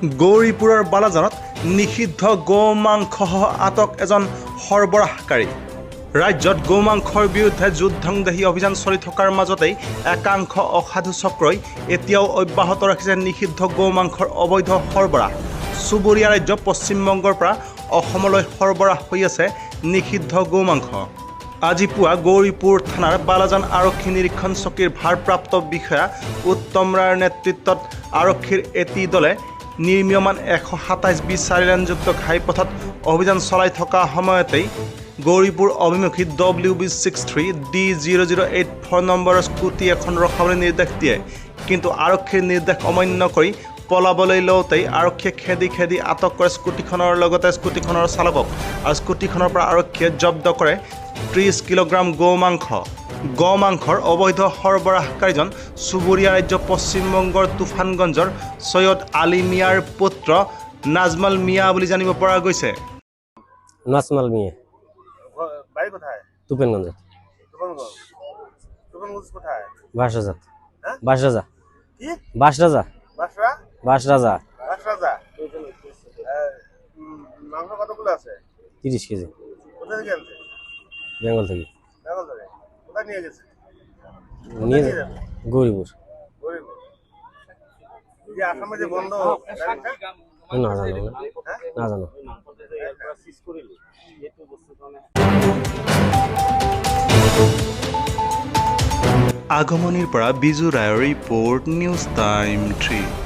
গৌৰীপুৰৰ বালাজানত নিষিদ্ধ গোমাংসসহ আটক এজন সৰবৰাহকাৰী। ৰাজ্যত গোমাংসৰ বিৰুদ্ধে যুদ্ধংদেহী অভিযান চলি থকাৰ মাজতেই একাংশ অসাধু চক্ৰই এতিয়াও অব্যাহত ৰাখিছে নিষিদ্ধ গোমাংসৰ অবৈধ সৰবৰাহ। চুবুৰীয়া ৰাজ্য পশ্চিমবংগৰ পৰা অসমলৈ সৰবৰাহ হৈ আছে নিষিদ্ধ গোমাংস। আজি পুৱা গৌৰীপুৰ থানাৰ বালাজান আৰক্ষী নিৰীক্ষণ চকীৰ ভাৰপ্ৰাপ্ত বিষয়া উত্তম ৰায়ৰ নেতৃত্বত আৰক্ষীৰ এটি দলে নিৰ্মীয়মান 127 চাৰিলেনযুক্ত ঘাইপথত অভিযান চলাই থকা সময়তেই গৌৰীপুৰ অভিমুখী WB63 D0084 নম্বৰৰ স্কুটি এখন ৰখাবলৈ নিৰ্দেশ দিয়ে। কিন্তু আৰক্ষীৰ নিৰ্দেশ অমান্য কৰি পলাবলৈ লওঁতেই আৰক্ষীয়ে খেদি আটক কৰে স্কুটিখনৰ লগতে স্কুটিখনৰ চালকক আৰু স্কুটিখনৰ পৰা আৰক্ষীয়ে জব্দ কৰে 30 কিলোগ্ৰাম গোমাংসৰ অবৈধ সৰবৰাহকাৰীজন চুবুৰীয়া ৰাজ্য পশ্চিমবংগৰ তুফানগঞ্জৰ সৈয়দ আলী মিয়াৰ পুত্ৰ নাজমাল মিয়া বুলি জানিব পৰা গৈছে। নাজমাল মিয়া বাড়ি কোথায়? তুফানগঞ্জ। তুফানগঞ্জ কোথায়? বাঁশরাজা। হ্যাঁ? বাঁশরাজা। কি? বাঁশরাজা। বাসরা? বাঁশরাজা। বাসরাজা। মাংস কতগুলো আছে? 30 কেজি। কোথা থেকে আনছে? বেঙ্গল থেকে। বেঙ্গল থেকে। কোথায় নিয়ে গেছে? নিয়ে গৌরীপুর। গরিবপুর। এই যে আসামে যে বন্ধ গাড়িটা? না জানো না। না জানো। আগমনিৰ পৰা বিজু ৰায়ৰ ৰিপৰ্ট, নিউজ টাইম 3।